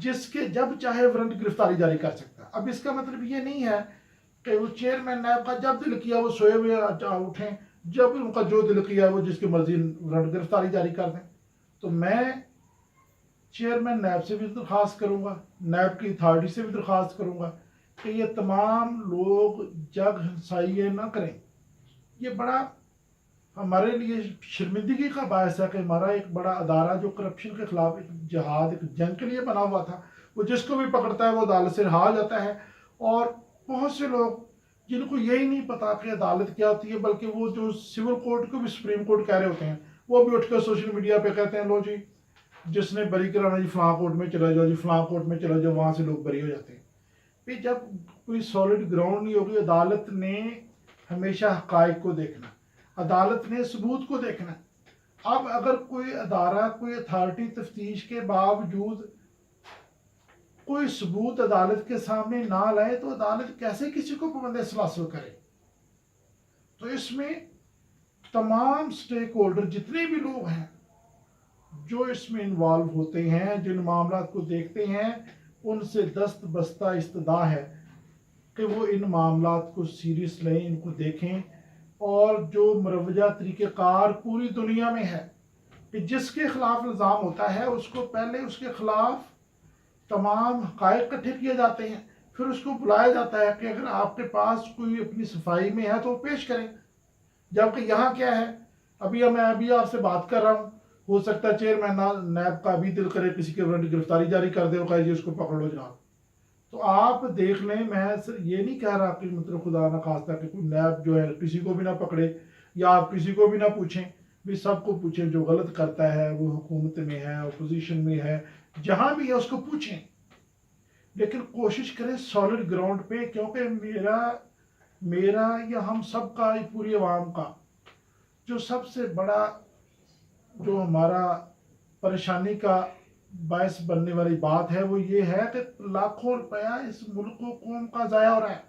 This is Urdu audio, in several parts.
جس کے جب چاہے وارنٹ گرفتاری جاری کر سکتا ہے. اب اس کا مطلب یہ نہیں ہے کہ وہ چیئرمین نیب کا جب دل کیا وہ سوئے ہوئے اٹھیں، جب ان کا جو دل کیا وہ جس کی مرضی وارنٹ گرفتاری جاری کر دیں. تو میں چیئرمین نیب سے بھی درخواست کروں گا، نیب کی اتھارٹی سے بھی درخواست کروں گا کہ یہ تمام لوگ جگ ہنسائی نہ کریں. یہ بڑا ہمارے لیے شرمندگی کا باعث ہے کہ ہمارا ایک بڑا ادارہ جو کرپشن کے خلاف ایک جہاد، ایک جنگ کے لیے بنا ہوا تھا، وہ جس کو بھی پکڑتا ہے وہ عدالت سے رہا جاتا ہے. اور بہت سے لوگ جن کو یہی نہیں پتا کہ عدالت کیا ہوتی ہے، بلکہ وہ جو سول کورٹ کو بھی سپریم کورٹ کہہ رہے ہوتے ہیں، وہ بھی اٹھ کر سوشل میڈیا پہ کہتے ہیں لو جی جس نے بری کرانا جی فلاں کورٹ میں چلا جاؤ، جی فلاں کورٹ میں چلا جاؤ، وہاں سے لوگ بری ہو جاتے ہیں. پھر جب کوئی سالڈ گراؤنڈ نہیں ہوگی، عدالت نے ہمیشہ حقائق کو دیکھنا، عدالت نے ثبوت کو دیکھنا. اب اگر کوئی ادارہ، کوئی اتھارٹی تفتیش کے باوجود کوئی ثبوت عدالت کے سامنے نہ لائے تو عدالت کیسے کسی کو پابند سلاسل کرے؟ تو اس میں تمام سٹیک ہولڈر جتنے بھی لوگ ہیں جو اس میں انوالو ہوتے ہیں، جن معاملات کو دیکھتے ہیں، ان سے دست بستہ استدعا ہے کہ وہ ان معاملات کو سیریس لیں، ان کو دیکھیں. اور جو مروجہ طریقہ کار پوری دنیا میں ہے کہ جس کے خلاف الزام ہوتا ہے اس کو پہلے اس کے خلاف تمام حقائق اکٹھے کیے جاتے ہیں، پھر اس کو بلایا جاتا ہے کہ اگر آپ کے پاس کوئی اپنی صفائی میں ہے تو وہ پیش کریں. جبکہ یہاں کیا ہے، میں ابھی آپ سے بات کر رہا ہوں، ہو سکتا ہے چیئرمین نیب کا ابھی دل کرے کسی کے وارنٹ گرفتاری جاری کر دے اور کہے جی اس کو پکڑ لو جناب. تو آپ دیکھ لیں، میں یہ نہیں کہہ رہا کہ مطلب خدا نہ خواستہ کہ کوئی نیب جو ہے کسی کو بھی نہ پکڑے یا آپ کسی کو بھی نہ پوچھیں، بھی سب کو پوچھیں. جو غلط کرتا ہے وہ حکومت میں ہے، اپوزیشن میں ہے، جہاں بھی ہے اس کو پوچھیں، لیکن کوشش کریں سالڈ گراؤنڈ پہ. کیونکہ میرا یا ہم سب کا، پوری عوام کا جو سب سے بڑا جو ہمارا پریشانی کا باعث بننے والی بات ہے وہ یہ ہے کہ لاکھوں روپیہ اس ملک و قوم کا ضائع ہو رہا ہے.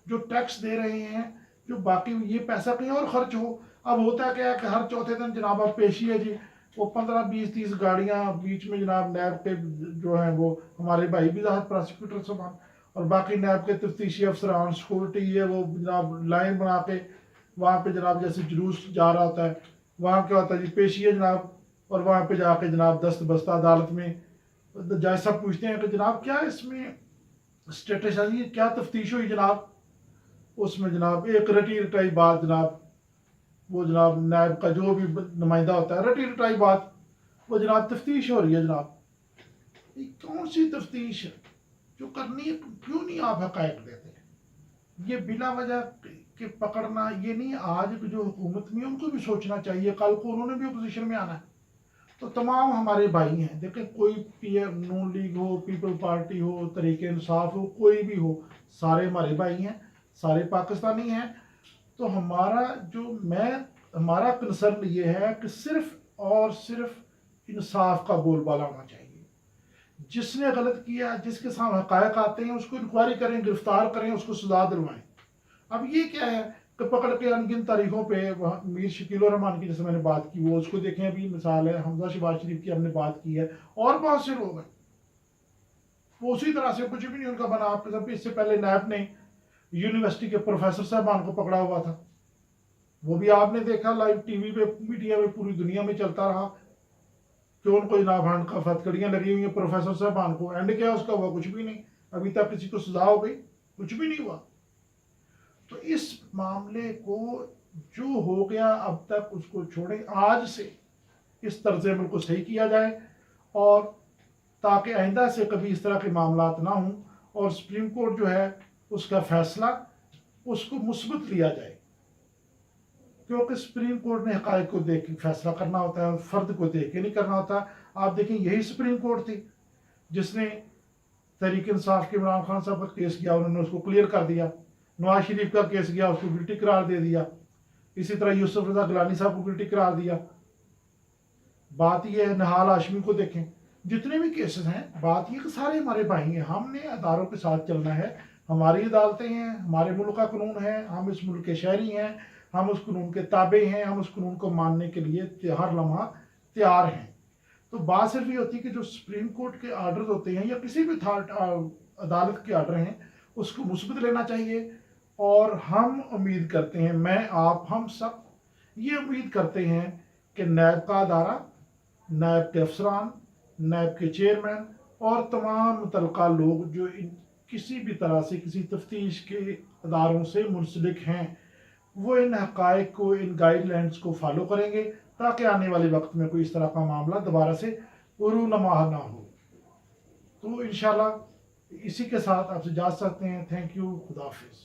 جو ٹیکس دے رہے ہیں، جو باقی یہ پیسہ کہیں اور خرچ ہو. اب ہوتا کیا ہے کہ ہر چوتھے دن جناب اب پیشی ہے جی، وہ 15 20 30 گاڑیاں بیچ میں جناب نیب کے جو ہیں وہ ہمارے بھائی بھی ظاہر پراسیکیوٹر صاحب اور باقی نیب کے تفتیشی افسران، سیکورٹی ہے، وہ جناب لائن بنا کے وہاں پہ جناب جیسے جلوس جا رہا ہوتا ہے، وہاں کیا ہوتا ہے جی پیشی ہے جناب، اور وہاں پہ جا کے جناب دست بستہ عدالت میں جج صاحب پوچھتے ہیں کہ جناب کیا اس میں اسٹیٹس ہے، کیا تفتیش ہوئی جناب؟ اس میں جناب ایک رٹی رٹائی بات، جناب وہ جناب نیب کا جو بھی نمائندہ ہوتا ہے، رٹی رٹائی بات، وہ جناب تفتیش ہو رہی ہے. جناب یہ کون سی تفتیش ہے جو کرنی ہے؟ کیوں نہیں آپ حقائق دیتے؟ یہ بلا وجہ کہ پکڑنا یہ نہیں. آج جو حکومت میں ان کو بھی سوچنا چاہیے، کل کو انہوں نے بھی اپوزیشن میں آنا ہے. تو تمام ہمارے بھائی ہیں، دیکھیں کوئی پی ایم نون لیگ ہو، پیپل پارٹی ہو، تحریک انصاف ہو، کوئی بھی ہو، سارے ہمارے بھائی ہیں، سارے پاکستانی ہیں. تو ہمارا کنسرن یہ ہے کہ صرف اور صرف انصاف کا بول بالا ہونا چاہیے. جس نے غلط کیا، جس کے سامنے حقائق آتے ہیں اس کو انکوائری کریں، گرفتار کریں، اس کو سزا دلوائیں. اب یہ کیا ہے کہ پکڑ کے ان گن تاریخوں پہ میر شکیل الرحمان کی جیسے میں نے بات کی وہ اس کو دیکھیں. ابھی مثال ہے حمزہ شہباز شریف کی ہم نے بات کی ہے، اور بہت سے لوگ ہیں وہ اسی طرح سے کچھ بھی نہیں ان کا بنا. آپ کے ساتھ اس سے پہلے نیب نے یونیورسٹی کے پروفیسر صاحبان کو پکڑا ہوا تھا، وہ بھی آپ نے دیکھا لائیو ٹی وی پہ، میڈیا میں پوری دنیا میں چلتا رہا کہ ان کو جناب ہینڈ کا ہتھکڑیاں لگی ہوئی ہیں پروفیسر صاحبان کو. اینڈ کیا اس کا ہوا؟ کچھ بھی نہیں. ابھی تک کسی کو سزا ہو گئی؟ کچھ بھی نہیں ہوا. تو اس معاملے کو جو ہو گیا اب تک اس کو چھوڑیں، آج سے اس طرز عمل کو صحیح کیا جائے اور تاکہ آئندہ سے کبھی اس طرح کے معاملات نہ ہوں اور سپریم کورٹ جو ہے اس کا فیصلہ اس کو مثبت لیا جائے. کیونکہ سپریم کورٹ نے حقائق کو دیکھ کے فیصلہ کرنا ہوتا ہے، فرد کو دیکھ کے نہیں کرنا ہوتا. آپ دیکھیں یہی سپریم کورٹ تھی جس نے تحریک انصاف کے عمران خان صاحب کا کیس کیا، انہوں نے اس کو کلیئر کر دیا. نواز شریف کا کیس گیا، اس کو گلٹی قرار دے دیا. اسی طرح یوسف رضا گیلانی صاحب کو گلٹی قرار دیا. بات یہ ہے نہال ہاشمی کو دیکھیں، جتنے بھی کیسز ہیں، بات یہ کہ سارے ہمارے بھائی ہیں. ہم نے اداروں کے ساتھ چلنا ہے، ہماری عدالتیں ہیں، ہمارے ملک کا قانون ہے، ہم اس ملک کے شہری ہیں، ہم اس قانون کے تابع ہیں، ہم اس قانون کو ماننے کے لیے ہر لمحہ تیار ہیں. تو بات صرف یہ ہوتی ہے کہ جو سپریم کورٹ کے آرڈرز ہوتے ہیں یا کسی بھی عدالت کے آرڈر ہیں اس کو مثبت لینا چاہیے، اور ہم امید کرتے ہیں، میں آپ ہم سب یہ امید کرتے ہیں کہ نیب کا ادارہ، نیب کے افسران، نیب کے چیئرمین اور تمام متعلقہ لوگ جو کسی بھی طرح سے کسی تفتیش کے اداروں سے منسلک ہیں، وہ ان حقائق کو، ان گائیڈ لائنز کو فالو کریں گے تاکہ آنے والے وقت میں کوئی اس طرح کا معاملہ دوبارہ سے رونما نہ ہو۔ تو انشاءاللہ اسی کے ساتھ آپ سے اجازت چاہتے ہیں۔ تھینک یو، خدا حافظ۔